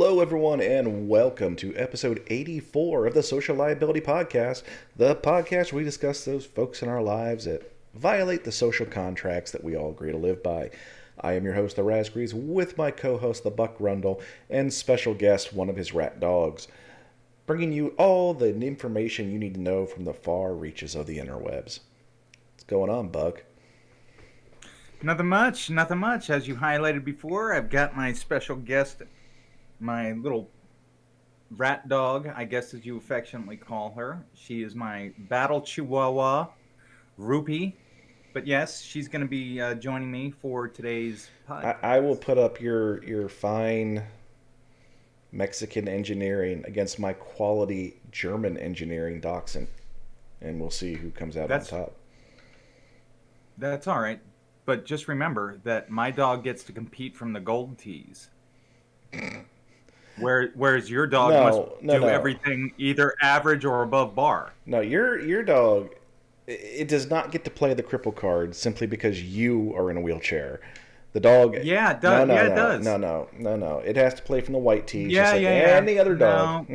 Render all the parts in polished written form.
Hello, everyone, and welcome to episode 84 of the Social Liability Podcast, the podcast where we discuss those folks in our lives that violate the social contracts that we all agree to live by. I am your host, the Raspberries, with my co-host, the Buck Rundle, and special guest, one of his rat dogs, bringing you all the information you need to know from the far reaches of the interwebs. What's going on, Buck? Nothing much. As you highlighted before, I've got my special guest, my little rat dog, I guess as you affectionately call her. She is my battle chihuahua, Rupee. But yes, she's going to be joining me for today's podcast. I will put up your fine Mexican engineering against my quality German engineering dachshund, and we'll see who comes out on top. That's all right. But just remember that my dog gets to compete from the gold tees. Whereas your dog must do everything either average or above bar. No, your dog, it does not get to play the cripple card simply because you are in a wheelchair. The dog... Yeah, it does. It does. No. It has to play from the white tees just like any other dog.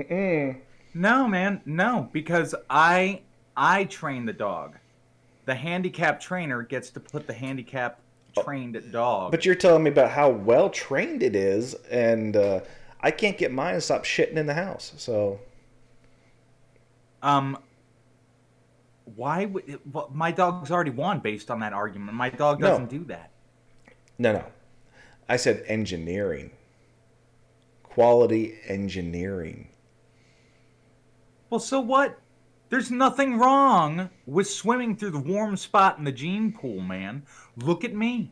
No, man. No, because I train the dog. The handicap trainer gets to put the handicap trained dog. But you're telling me about how well trained it is, and I can't get mine to stop shitting in the house. So, why would my dog's already won based on that argument? My dog doesn't do that. No. I said engineering. Quality engineering. Well, so what? There's nothing wrong with swimming through the warm spot in the gene pool, man. Look at me.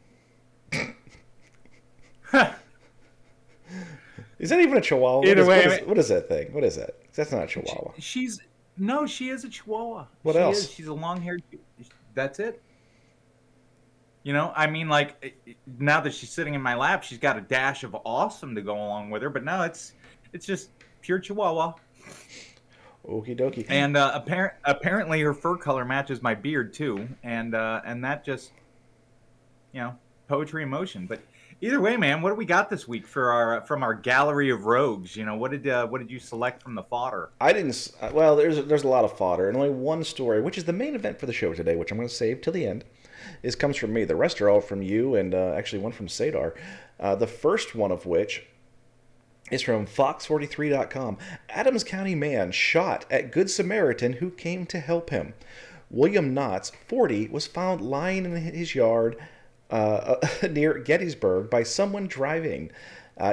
Is that even a chihuahua? What is that thing? What is that? That's not a chihuahua. She is a chihuahua. What else? She's a long-haired... That's it. You know, I mean, like, now that she's sitting in my lap, she's got a dash of awesome to go along with her. But no, it's just pure chihuahua. Okie dokie. And apparently her fur color matches my beard too, and that just, poetry in motion. But either way, man, what do we got this week for from our gallery of rogues? You know, what did you select from the fodder? I didn't. Well, there's a lot of fodder, and only one story, which is the main event for the show today, which I'm going to save till the end. Comes from me. The rest are all from you, and actually one from Sadar. The first one of which is from Fox43.com. Adams County man shot at Good Samaritan who came to help him. William Knotts, 40, was found lying in his yard near Gettysburg by someone driving.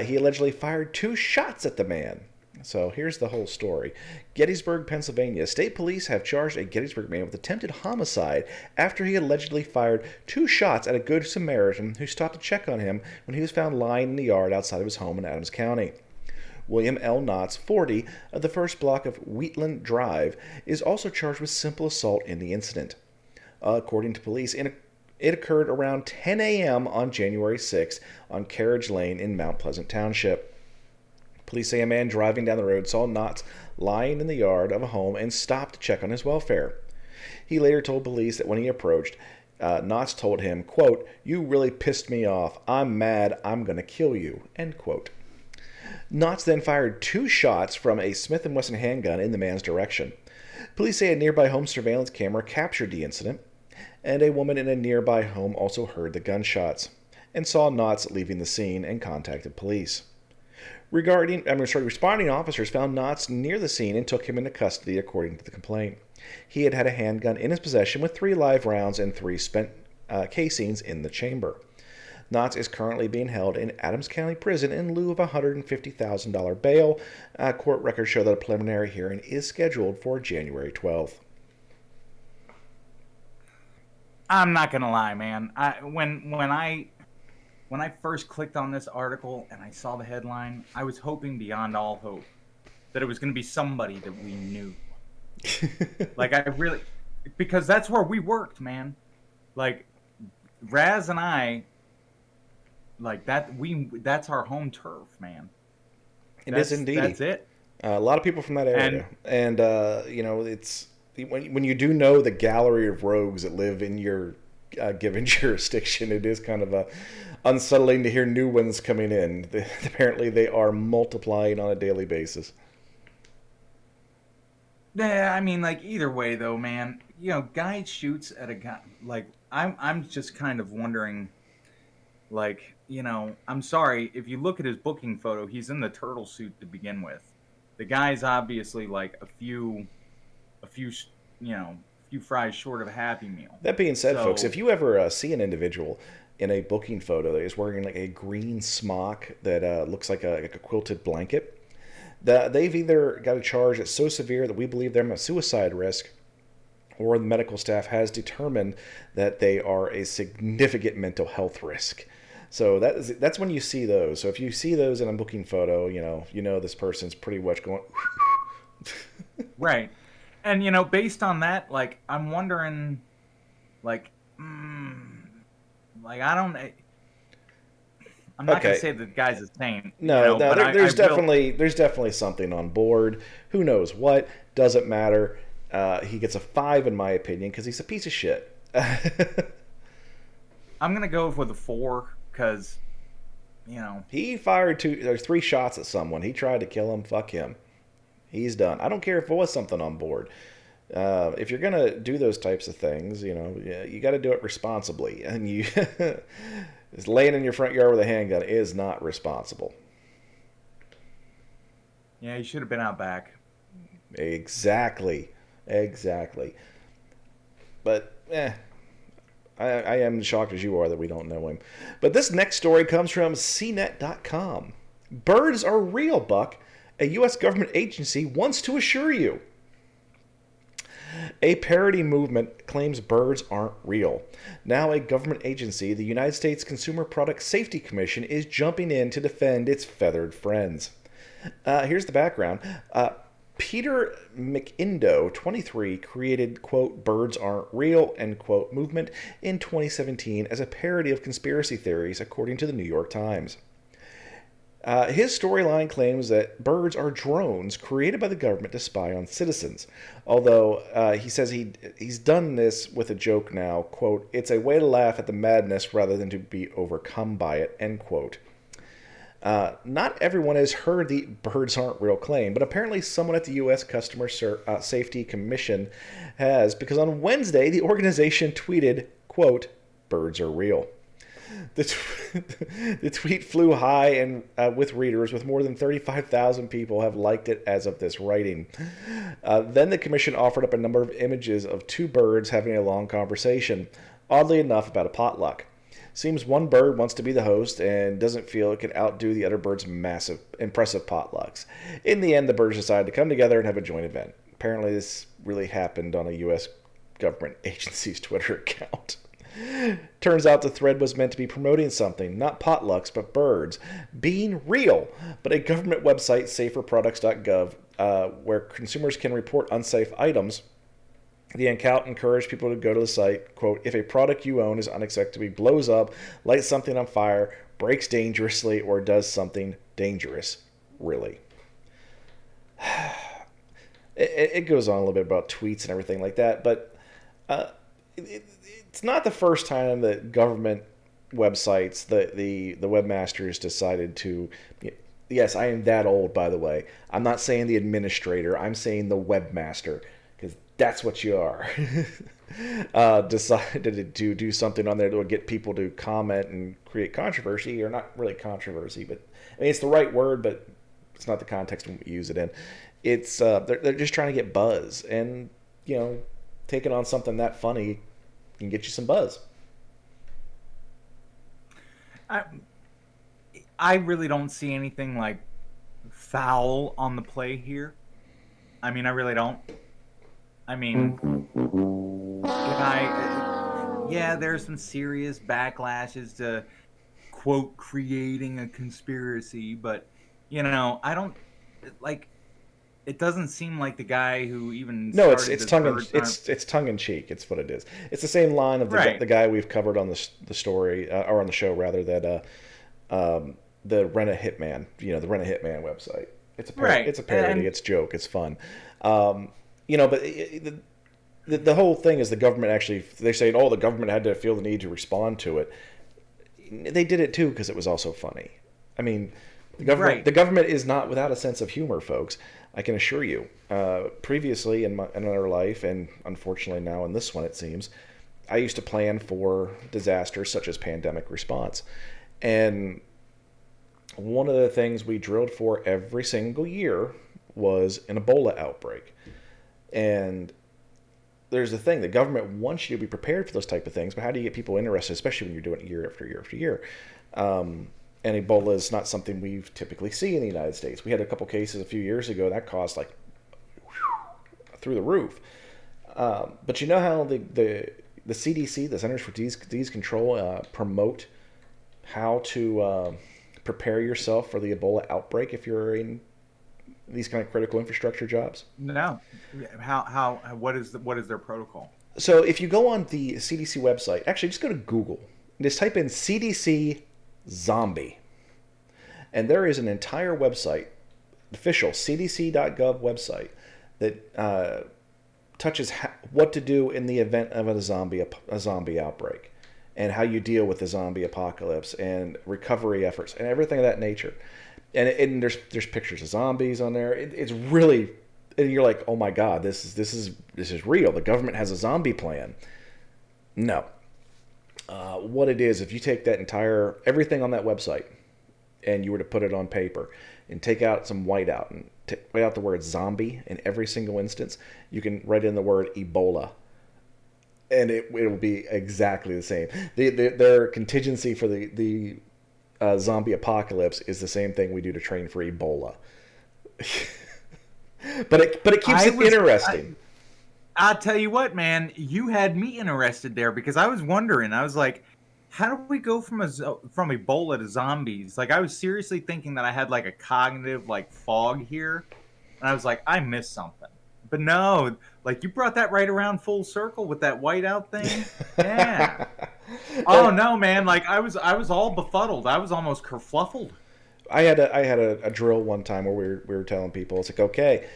He allegedly fired 2 shots at the man. So here's the whole story. Gettysburg, Pennsylvania. State police have charged a Gettysburg man with attempted homicide after he allegedly fired 2 shots at a Good Samaritan who stopped to check on him when he was found lying in the yard outside of his home in Adams County. William L. Knotts, 40, of the first block of Wheatland Drive, is also charged with simple assault in the incident. According to police, it occurred around 10 a.m. on January 6 on Carriage Lane in Mount Pleasant Township. Police say a man driving down the road saw Knotts lying in the yard of a home and stopped to check on his welfare. He later told police that when he approached, Knotts told him, quote, "You really pissed me off. I'm mad. I'm going to kill you," end quote. Knotts then fired 2 shots from a Smith & Wesson handgun in the man's direction. Police say a nearby home surveillance camera captured the incident, and a woman in a nearby home also heard the gunshots and saw Knotts leaving the scene and contacted police. Responding officers found Knotts near the scene and took him into custody, according to the complaint. He had a handgun in his possession with 3 live rounds and 3 spent casings in the chamber. Knotts is currently being held in Adams County Prison in lieu of a $150,000 bail. Court records show that a preliminary hearing is scheduled for January 12th. I'm not gonna lie, man. When I first clicked on this article and I saw the headline, I was hoping beyond all hope that it was going to be somebody that we knew. Because that's where we worked, man. Like, Raz and I, that's our home turf, man. It is indeed. That's it. A lot of people from that area. And it's when you do know the gallery of rogues that live in your given jurisdiction. It is kind of unsettling to hear new ones coming in. Apparently, they are multiplying on a daily basis. Yeah, I mean, like either way though, man. Guy shoots at a guy. Like I'm just kind of wondering. Like I'm sorry if you look at his booking photo, he's in the turtle suit to begin with. The guy's obviously like a few, a few fries short of a Happy Meal. That being said, folks, if So you ever see an individual in a booking photo that is wearing like a green smock that looks like a quilted blanket, they've either got a charge that's so severe that we believe they're a suicide risk, or the medical staff has determined that they are a significant mental health risk. So that's when you see those. So if you see those in a booking photo, you know this person's pretty much going. right, and based on that, like I'm wondering, like, like I don't. I'm not gonna Okay, say that the guy's insane, no, but I there's will. definitely something on board. Who knows what? Doesn't matter. He gets a 5 in my opinion because he's a piece of shit. I'm gonna go with a 4 because He fired 3 shots at someone. He tried to kill him. Fuck him. He's done. I don't care if it was something on board. If you're gonna do those types of things, you got to do it responsibly. And you just laying in your front yard with a handgun is not responsible. yeah, he should have been out back. Exactly, exactly. But I am shocked as you are that we don't know him. But this next story comes from CNET.com. Birds are real, Buck. A U.S. government agency wants to assure you. A parody movement claims birds aren't real. Now, a government agency, the United States Consumer Product Safety Commission, is jumping in to defend its feathered friends. Here's the background. Peter McIndo, 23, created, quote, Birds Aren't Real, end quote, movement in 2017 as a parody of conspiracy theories, according to the New York Times. His storyline claims that birds are drones created by the government to spy on citizens. Although he says he's done this with a joke now, quote, it's a way to laugh at the madness rather than to be overcome by it, end quote. Not everyone has heard the birds aren't real claim, but apparently someone at the U.S. Customer Safety Commission has, because on Wednesday the organization tweeted, quote, birds are real. The tweet flew high and with readers, with more than 35,000 people have liked it as of this writing. Then the commission offered up a number of images of 2 birds having a long conversation, oddly enough about a potluck. Seems one bird wants to be the host and doesn't feel it can outdo the other bird's impressive potlucks. In the end, the birds decided to come together and have a joint event. Apparently, this really happened on a U.S. government agency's Twitter account. Turns out the thread was meant to be promoting something, not potlucks, but birds being real. But a government website, saferproducts.gov, where consumers can report unsafe items, the account encouraged people to go to the site, quote, if a product you own is unexpectedly blows up, lights something on fire, breaks dangerously, or does something dangerous. Really. It goes on a little bit about tweets and everything like that, but it's not the first time that government websites, the webmasters decided to. Yes, I am that old, by the way. I'm not saying the administrator. I'm saying the webmaster, because that's what you are. Decided to do something on there that would get people to comment and create controversy, or not really controversy, but I mean it's the right word, but it's not the context we use it in. It's they're just trying to get buzz, and taking on something that funny can get you some buzz. I I really don't see anything like foul on the play here. I mean, I really don't. I mean, yeah, there's some serious backlashes to quote creating a conspiracy, but I don't like. It doesn't seem like the guy who even No, it's started it's this tongue in birds aren't it's tongue in cheek. It's what it is. It's the same line of right, the guy we've covered on the story or on the show rather, that the Rent a Hitman, the Rent a Hitman website. It's a right, it's a parody. and It's a joke. It's fun. But the whole thing is the government actually, they're saying, oh, the government had to feel the need to respond to it. They did it too because it was also funny. I mean, Right. the government is not without a sense of humor, folks. I can assure you. Previously in our life, and unfortunately now in this one, it seems, I used to plan for disasters such as pandemic response. And one of the things we drilled for every single year was an Ebola outbreak. And there's the thing, the government wants you to be prepared for those type of things, but how do you get people interested, especially when you're doing it year after year after year? And Ebola is not something we typically see in the United States. We had a couple cases a few years ago that caused like through the roof. But you know how the CDC, the Centers for Disease Control, promote how to prepare yourself for the Ebola outbreak if you're in these kind of critical infrastructure jobs? No. What is their protocol? So if you go on the CDC website, actually just go to Google, just type in CDC zombie, and there is an entire website, official CDC.gov website that touches what to do in the event of a zombie outbreak, and how you deal with the zombie apocalypse and recovery efforts and everything of that nature. And there's pictures of zombies on there. It's really, and you're like, oh my god, this is real. The government has a zombie plan. No, what it is, if you take that entire everything on that website and you were to put it on paper and take out some whiteout and write out the word zombie in every single instance, you can write in the word Ebola, and it will be exactly the same. Their contingency for the zombie apocalypse is the same thing we do to train for Ebola. But it keeps it interesting. I'll tell you what, man, you had me interested there because I was wondering. I was like, how do we go from Ebola to zombies? Like, I was seriously thinking that I had like a cognitive like fog here, and I was like, I missed something. But no, like you brought that right around full circle with that whiteout thing. Yeah. Oh no, man! Like I was all befuddled. I was almost kerfluffled. I had a drill one time where we were telling people, it's like, okay,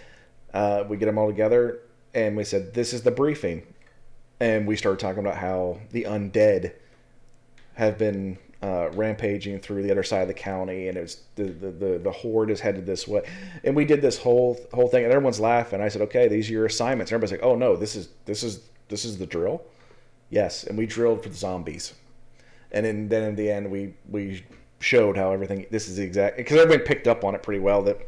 we get them all together and we said, this is the briefing, and we started talking about how the undead have been rampaging through the other side of the county, and it's the horde is headed this way, and we did this whole thing, and everyone's laughing. I said, okay, these are your assignments. And everybody's like, oh no, this is the drill. Yes, and we drilled for the zombies, and then in the end we showed how everything. This is the exact, because everybody picked up on it pretty well that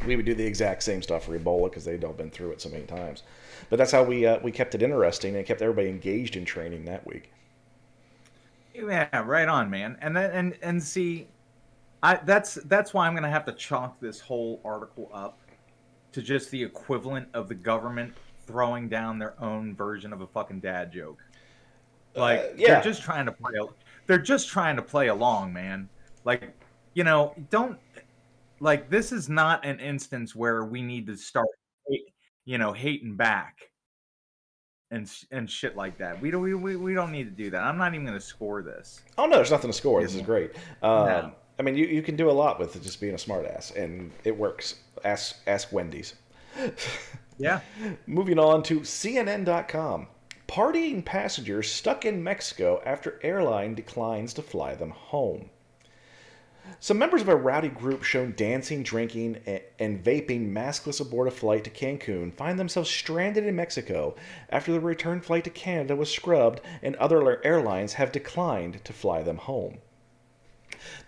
we would do the exact same stuff for Ebola because they'd all been through it so many times. But that's how we kept it interesting and kept everybody engaged in training that week. Yeah, right on, man. And then and see, that's why I'm gonna have to chalk this whole article up to just the equivalent of the government throwing down their own version of a fucking dad joke. Like Yeah. they're just trying to play along, man. Like, don't like this is not an instance where we need to start hating back and shit like that. We don't need to do that. I'm not even going to score this. Oh no, there's nothing to score. This is great. No. I mean, you can do a lot with just being a smartass, and it works. Ask Wendy's. Yeah. Moving on to CNN.com. Partying passengers stuck in Mexico after airline declines to fly them home. Some members of a rowdy group shown dancing, drinking, and vaping maskless aboard a flight to Cancun find themselves stranded in Mexico after the return flight to Canada was scrubbed and other airlines have declined to fly them home.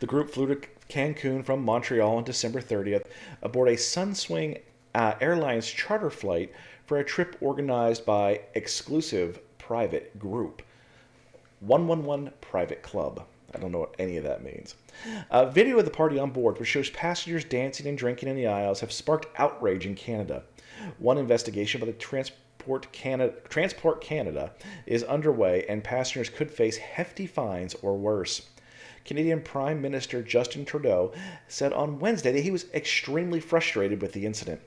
The group flew to Cancun from Montreal on December 30th aboard a Sunswing Airlines charter flight for a trip organized by exclusive private group 111 Private Club. I don't know what any of that means. A video of the party on board, which shows passengers dancing and drinking in the aisles, have sparked outrage in Canada. One investigation by the Transport Canada is underway, and passengers could face hefty fines or worse. Canadian Prime Minister Justin Trudeau said on Wednesday that he was extremely frustrated with the incident.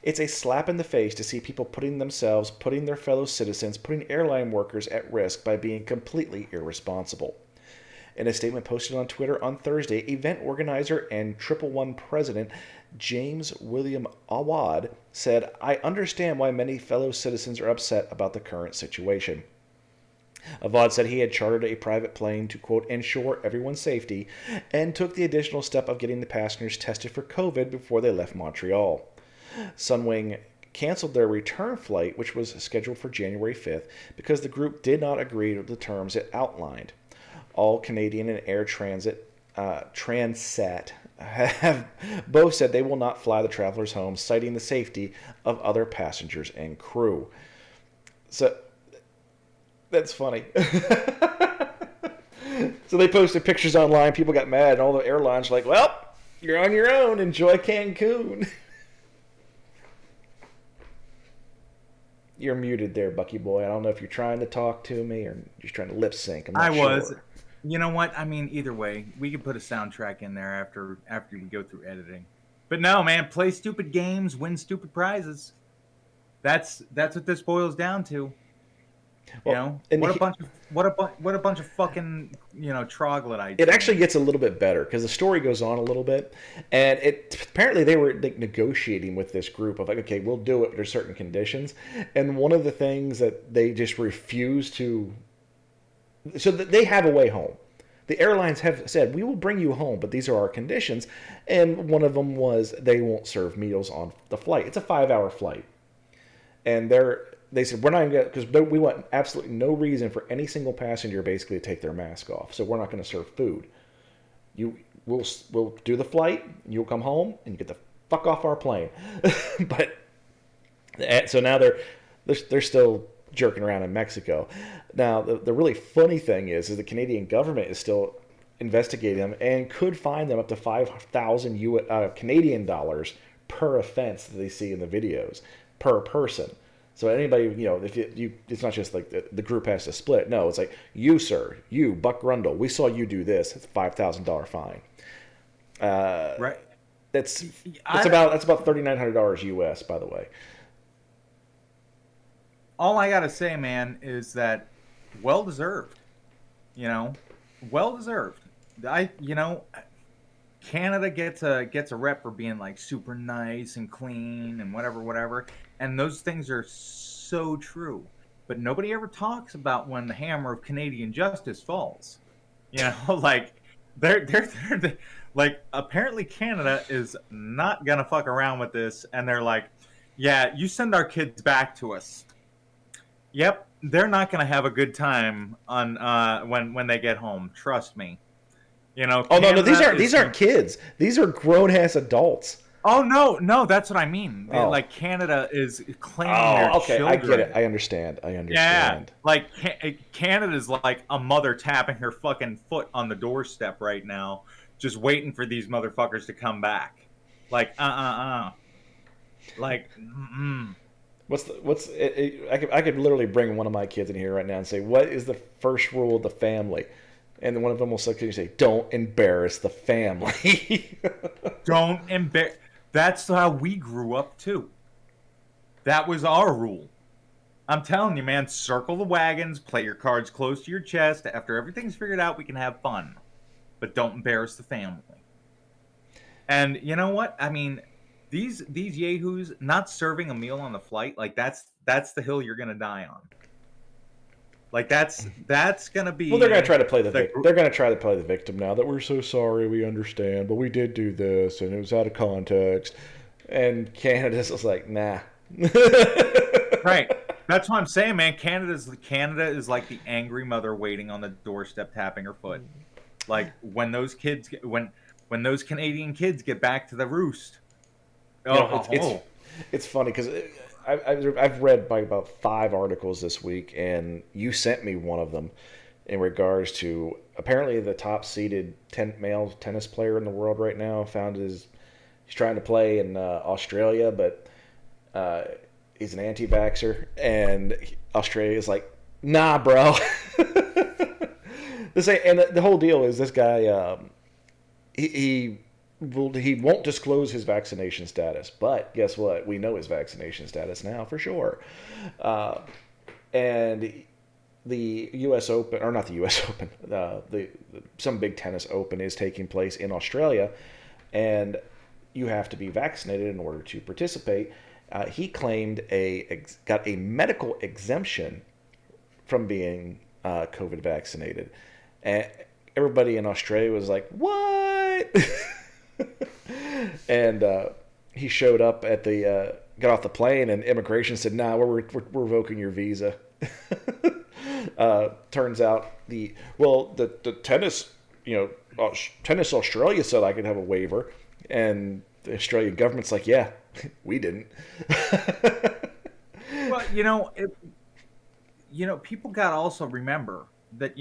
It's a slap in the face to see people putting their fellow citizens, putting airline workers at risk by being completely irresponsible. In a statement posted on Twitter on Thursday, event organizer and Triple One president James William Awad said, "I understand why many fellow citizens are upset about the current situation." Avad said he had chartered a private plane to, quote, ensure everyone's safety, and took the additional step of getting the passengers tested for COVID before they left Montreal. Sunwing canceled their return flight, which was scheduled for January 5th, because the group did not agree with the terms it outlined. All Canadian and Air Transat have both said they will not fly the travelers home, citing the safety of other passengers and crew. So that's funny. So they posted pictures online. People got mad, and all the airlines were like, "Well, you're on your own. Enjoy Cancun." You're muted there, Bucky boy. I don't know if you're trying to talk to me or just trying to lip sync. I'm not sure. was. You know what? I mean, either way, we could put a soundtrack in there after we go through editing. But no, man, play stupid games, win stupid prizes. That's what this boils down to. Well, What a bunch of fucking troglodytes. It actually gets a little bit better because the story goes on a little bit, and apparently they were like negotiating with this group of like, okay, we'll do it, but there's certain conditions, and one of the things that they just refuse to, so that they have a way home. The airlines have said, we will bring you home, but these are our conditions, and one of them was they won't serve meals on the flight. It's a 5-hour flight, and they said, we're not going to, because we want absolutely no reason for any single passenger basically to take their mask off. So we're not going to serve food. We'll do the flight, you'll come home, and you get the fuck off our plane. But so now they're still jerking around in Mexico. Now, the really funny thing is the Canadian government is still investigating them and could fine them up to 5,000 Canadian dollars per offense that they see in the videos per person. So anybody, if you it's not just like the group has to split. No, it's like, you, sir, you, Buck Rundle, we saw you do this. It's a $5,000 fine. Right. That's about $3,900 US, by the way. All I gotta say, man, is that well deserved. Well deserved. Canada gets a rep for being like super nice and clean and whatever, and those things are so true. But nobody ever talks about when the hammer of Canadian justice falls. Like they're like, apparently Canada is not gonna fuck around with this, and they're like, yeah, you send our kids back to us. Yep, they're not gonna have a good time on when they get home. Trust me. Oh no, these aren't kids. These are grown ass adults. Oh no, that's what I mean. Oh. Like Canada is claiming their children. I get it. I understand. Yeah, like Canada's like a mother tapping her fucking foot on the doorstep right now, just waiting for these motherfuckers to come back. Like Like, I could literally bring one of my kids in here right now and say, what is the first rule of the family? And then one of them will say, don't embarrass the family. Don't embarrass. That's how we grew up, too. That was our rule. I'm telling you, man, circle the wagons, play your cards close to your chest. After everything's figured out, we can have fun. But don't embarrass the family. And you know what? I mean, these yahoos not serving a meal on the flight, like that's the hill you're going to die on. Like that's gonna be. Well, they're gonna try to play they're gonna try to play the victim now. That we're so sorry, we understand, but we did do this, and it was out of context. And Canada's just like, nah. Right. That's what I'm saying, man. Canada is like the angry mother waiting on the doorstep, tapping her foot. Like when those kids when those Canadian kids get back to the roost. It's funny because. I've read about 5 articles this week, and you sent me one of them in regards to apparently the top-seeded male tennis player in the world right now he's trying to play in Australia, but he's an anti-vaxxer, and Australia's like, nah, bro. And the whole deal is this guy, he won't disclose his vaccination status, but guess what? We know his vaccination status now for sure. And the U.S. Open, or not the U.S. Open, the some big tennis Open is taking place in Australia, and you have to be vaccinated in order to participate. He claimed got a medical exemption from being COVID vaccinated, and everybody in Australia was like, "What?" And he showed up at the got off the plane, and immigration said, "Nah, we're revoking your visa." Turns out the tennis, tennis Australia said I could have a waiver, and the Australian government's like, yeah, we didn't. Well, people got to also remember that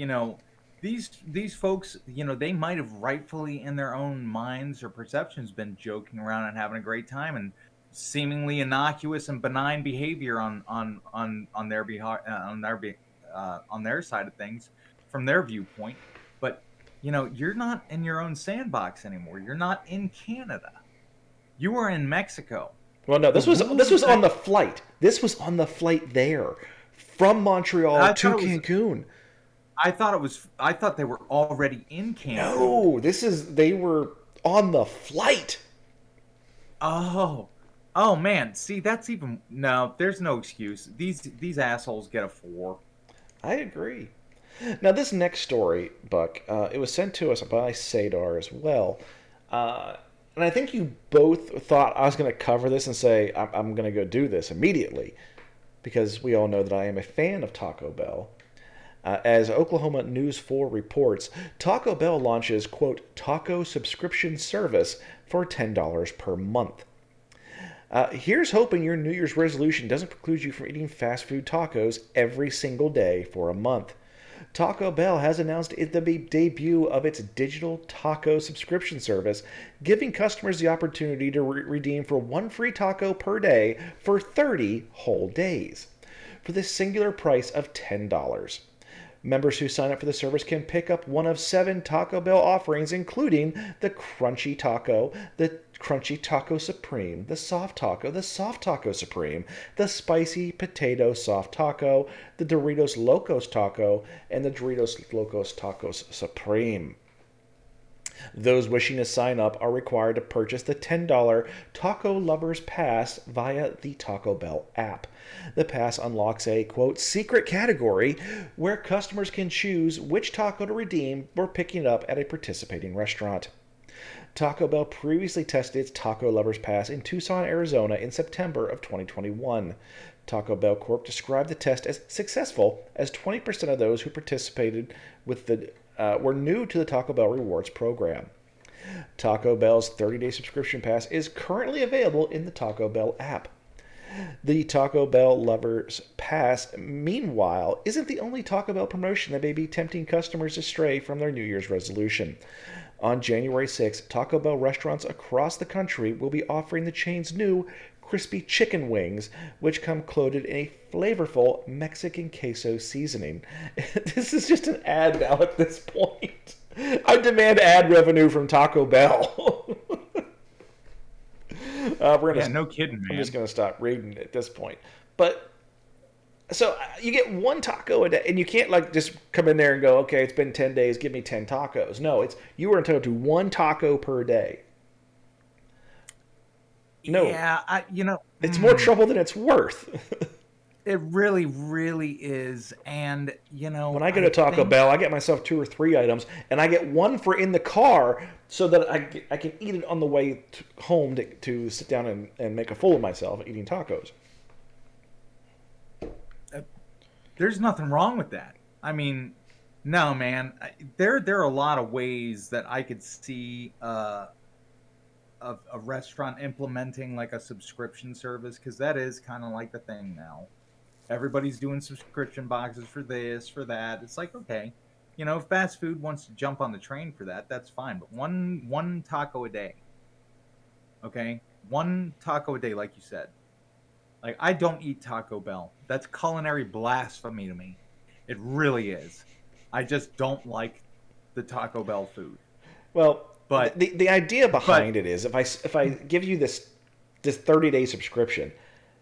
these folks, they might have rightfully in their own minds or perceptions been joking around and having a great time and seemingly innocuous and benign behavior on their behalf, on their side of things from their viewpoint. But you're not in your own sandbox anymore. You're not in Canada. You are in Mexico. Well, no, The this rules was on that the flight. This was on the flight there from Montreal I to thought it was Cancun. I thought they were already in Cancun. No, they were on the flight. Oh. Oh man, see that's even no, there's no excuse. These assholes get a 4. I agree. Now, this next story, Buck, it was sent to us by Sadar as well. And I think you both thought I was going to cover this and say, I'm going to go do this immediately, because we all know that I am a fan of Taco Bell. As Oklahoma News 4 reports, Taco Bell launches, quote, taco subscription service for $10 per month. Here's hoping your New Year's resolution doesn't preclude you from eating fast food tacos every single day for a month. Taco Bell has announced the debut of its digital taco subscription service, giving customers the opportunity to redeem for one free taco per day for 30 whole days, for the singular price of $10. Members who sign up for the service can pick up one of 7 Taco Bell offerings, including the Crunchy Taco, the Crunchy Taco Supreme, the Soft Taco Supreme, the Spicy Potato Soft Taco, the Doritos Locos Taco, and the Doritos Locos Tacos Supreme. Those wishing to sign up are required to purchase the $10 Taco Lovers Pass via the Taco Bell app. The pass unlocks a, quote, secret category where customers can choose which taco to redeem for picking it up at a participating restaurant. Taco Bell previously tested its Taco Lovers Pass in Tucson, Arizona in September of 2021. Taco Bell Corp described the test as successful, as 20% of those who participated were new to the Taco Bell Rewards program. Taco Bell's 30-day subscription pass is currently available in the Taco Bell app. The Taco Bell Lovers Pass, meanwhile, isn't the only Taco Bell promotion that may be tempting customers to stray from their New Year's resolution. On January 6th, Taco Bell restaurants across the country will be offering the chain's new crispy chicken wings, which come coated in a flavorful Mexican queso seasoning. This is just an ad now at this point. I demand ad revenue from Taco Bell. No kidding, man. I'm just going to stop reading at this point. But so you get one taco a day, and you can't just come in there and go, okay, it's been 10 days, give me 10 tacos. No, you are entitled to one taco per day. No. Yeah, it's more trouble than it's worth. It really, really is. And, when I go to Taco Bell, I get myself 2 or 3 items, and I get one for in the car so that I can eat it on the way home to sit down and make a fool of myself eating tacos. There's nothing wrong with that. I mean, no, man. There are a lot of ways that I could see a restaurant implementing like a subscription service, because that is kind of like the thing now. Everybody's doing subscription boxes for this, for that. It's like, okay, if fast food wants to jump on the train for that, that's fine. But one taco a day, okay, one taco a day, like you said. Like, I don't eat Taco Bell. That's culinary blasphemy to me. It really is. I just don't like the Taco Bell food. Well, but the idea behind it is if I give you this 30-day subscription,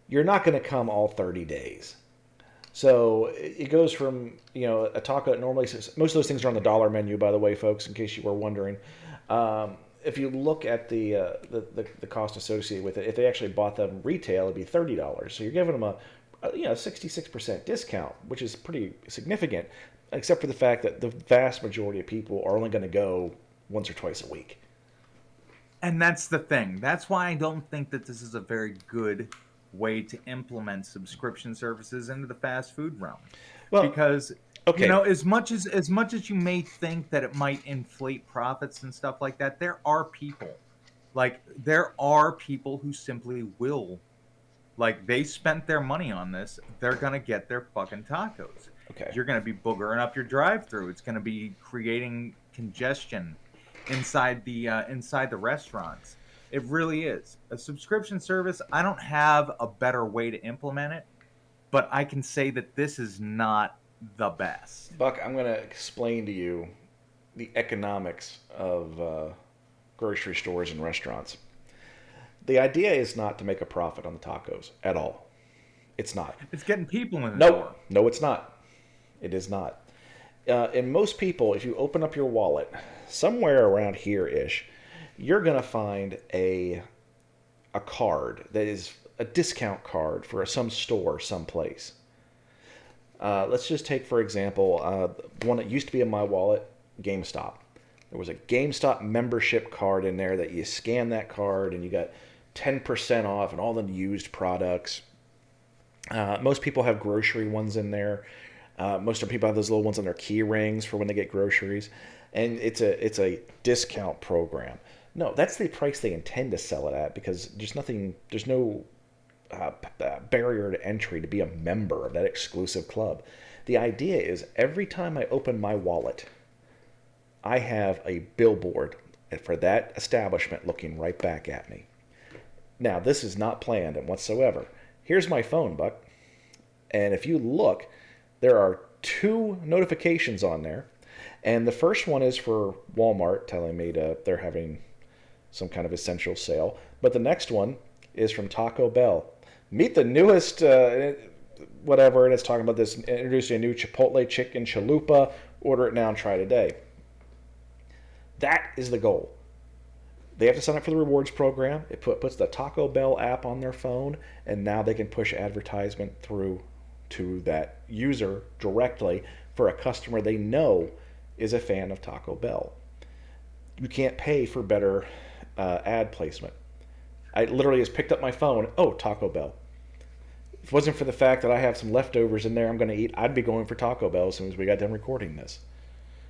you're not going to come all 30 days. So it goes from a taco that normally, most of those things are on the dollar menu, by the way, folks, in case you were wondering. If you look at the cost associated with it, if they actually bought them retail, it'd be $30. So you're giving them a 66% discount, which is pretty significant, except for the fact that the vast majority of people are only going to go once or twice a week. And that's the thing. That's why I don't think that this is a very good way to implement subscription services into the fast food realm. Well, Because okay, as much as you may think that it might inflate profits and stuff like that, there are people who simply will, like, they spent their money on this, they're going to get their fucking tacos. okay. You're going to be boogering up your drive-through. It's going to be creating congestion inside the restaurants. It really is. A subscription service, I don't have a better way to implement it, but I can say that this is not the best. Buck, I'm going to explain to you the economics of grocery stores and restaurants. The idea is not to make a profit on the tacos at all. It's not. It's getting people in the No, door. no, it's not. It is not. And most people, if you open up your wallet, somewhere around here ish, you're gonna find a card that is a discount card for some store someplace. Let's just take, for example, the one that used to be in my wallet, GameStop. There was a GameStop membership card in there that you scan that card and you got 10% off and all the used products. Most people have grocery ones in there. Most of people have those little ones on their key rings for when they get groceries, and it's a discount program. No, that's the price they intend to sell it at because there's no barrier to entry to be a member of that exclusive club. The idea is every time I open my wallet, I have a billboard for that establishment looking right back at me. Now, this is not planned whatsoever. Here's my phone, Buck. And if you look, there are two notifications on there. And the first one is for Walmart telling me they're having some kind of essential sale. But the next one is from Taco Bell. Meet the newest, whatever it is, talking about this, introducing a new Chipotle chicken chalupa. Order it now and try it today. That is the goal. They have to sign up for the rewards program. It puts the Taco Bell app on their phone, and now they can push advertisement through to that user directly for a customer they know is a fan of Taco Bell. You can't pay for better ad placement. I literally just picked up my phone. Oh, Taco Bell. If it wasn't for the fact that I have some leftovers in there I'm going to eat, I'd be going for Taco Bell as soon as we got done recording this.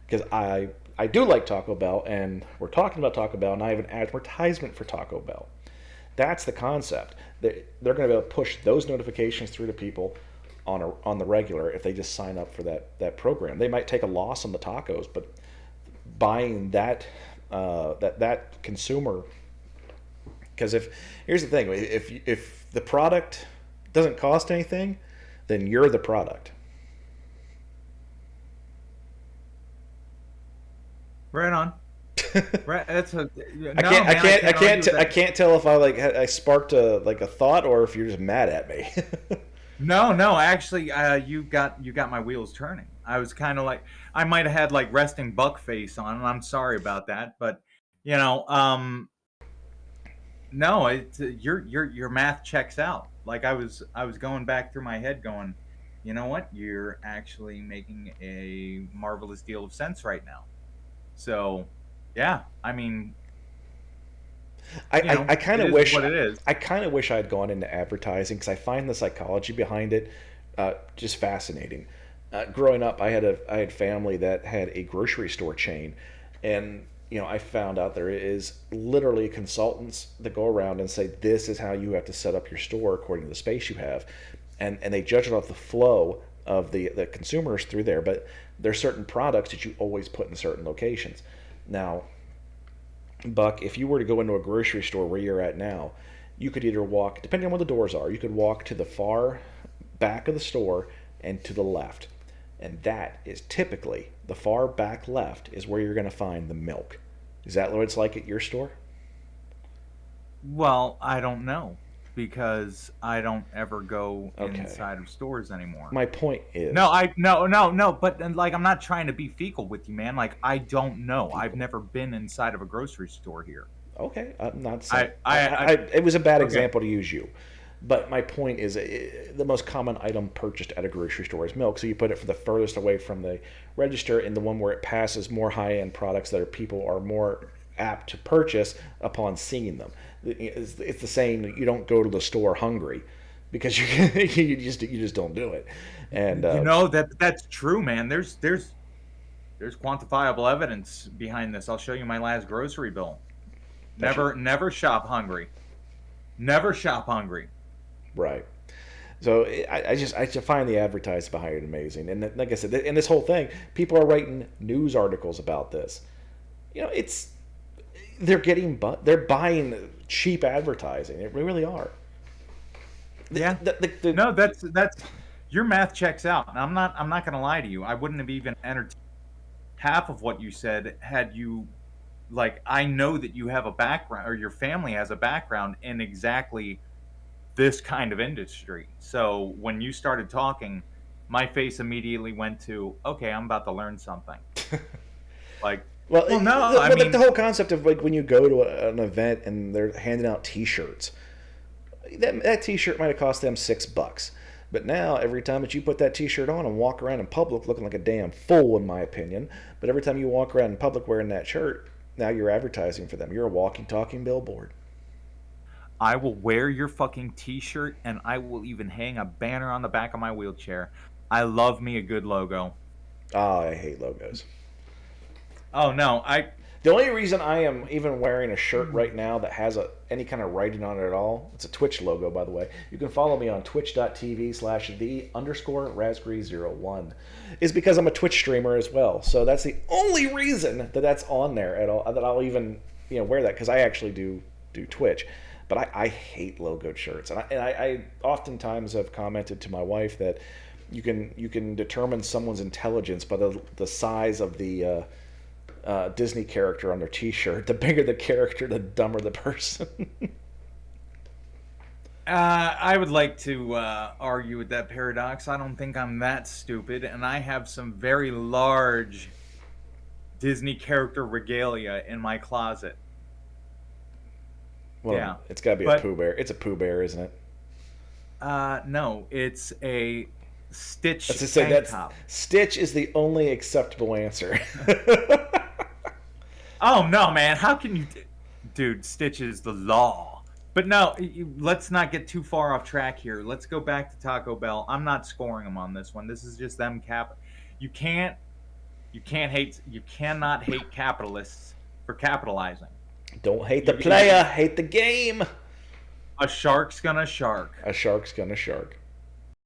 Because I do like Taco Bell, and we're talking about Taco Bell, and I have an advertisement for Taco Bell. That's the concept. They're going to be able to push those notifications through to people on the regular if they just sign up for that program. They might take a loss on the tacos, but buying that consumer, because here's the thing, if the product doesn't cost anything, then you're the product. Right on. Right. That's a no, I can't, I man. I can't, I can't argue can't, with I that. can't tell if I sparked a thought or if you're just mad at me. No, no. Actually, you got my wheels turning. I was kind of like I might have had like resting buck face on, and I'm sorry about that. But you know, no, your math checks out. Like I was going back through my head, going, you know what? You're actually making a marvelous deal of sense right now. So, yeah. I mean, I kind it of is wish what it is. I kind of wish I'd gone into advertising because I find the psychology behind it just fascinating. Growing up, I had family that had a grocery store chain, and I found out there is literally consultants that go around and say this is how you have to set up your store according to the space you have, and they judge it off the flow of the consumers through there. But there's certain products that you always put in certain locations. Now, Buck, if you were to go into a grocery store where you're at now, you could either walk, depending on where the doors are, you could walk to the far back of the store and to the left. And that is typically the far back left is where you're going to find the milk. Is that what it's like at your store? Well, I don't know. because I don't ever go Okay. inside of stores anymore. My point No, is, I no no no. But like, I'm not trying to be fecal with you, man. Like, I don't know. I've fecal. never been inside of a grocery store here. Okay, I'm not saying. I It was a bad okay. example to use you. But my point is, the most common item purchased at a grocery store is milk. So you put it for the furthest away from the register, and the one where it passes more high-end products that people are more apt to purchase upon seeing them. It's the saying that you don't go to the store hungry because you just don't do it. And You know that's true, man. There's quantifiable evidence behind this. I'll show you my last grocery bill. that's your Never shop hungry. Never shop hungry. right. So I just find the advertising behind it amazing, and like I said, in this whole thing, people are writing news articles about this. It's they're buying cheap advertising. They really are. The, Yeah. the No, that's your math checks out. And I'm not gonna lie to you. I wouldn't have even entertained half of what you said had you, like, I know that you have a background, or your family has a background in exactly this kind of industry. So when you started talking, my face immediately went to, okay, I'm about to learn something. Like, well, well, no, I the mean, whole concept of like when you go to an event and they're handing out T-shirts, that T-shirt might have cost them $6. But now, every time that you put that T-shirt on and walk around in public looking like a damn fool, in my opinion, but every time you walk around in public wearing that shirt, now you're advertising for them. You're a walking, talking billboard. I will wear your fucking t-shirt, and I will even hang a banner on the back of my wheelchair. I love me a good logo. Ah, I hate logos. Oh no, I The only reason I am even wearing a shirt right now that has any kind of writing on it at all, it's a Twitch logo, by the way. You can follow me on twitch.tv/the_raspberry01, is because I'm a Twitch streamer as well. So that's the only reason that that's on there at all, that I'll even wear that, because I actually do Twitch. But I hate logoed shirts, and I oftentimes have commented to my wife that you can determine someone's intelligence by the size of the Disney character on their T-shirt. The bigger the character, the dumber the person. I would like to argue with that paradox. I don't think I'm that stupid, and I have some very large Disney character regalia in my closet. Well, Yeah, it's got to be a but Pooh Bear. It's a Pooh Bear, isn't it? no, it's a Let's Stitch just say tank that's top. Stitch is the only acceptable answer. Oh no, man! How can you, dude? Stitch is the law. But no, let's not get too far off track here. Let's go back to Taco Bell. I'm not scoring them on this one. This is just them cap. You can't, you cannot hate capitalists for capitalizing. Don't hate the You, player, hate the game. a shark's gonna shark. A shark's gonna shark.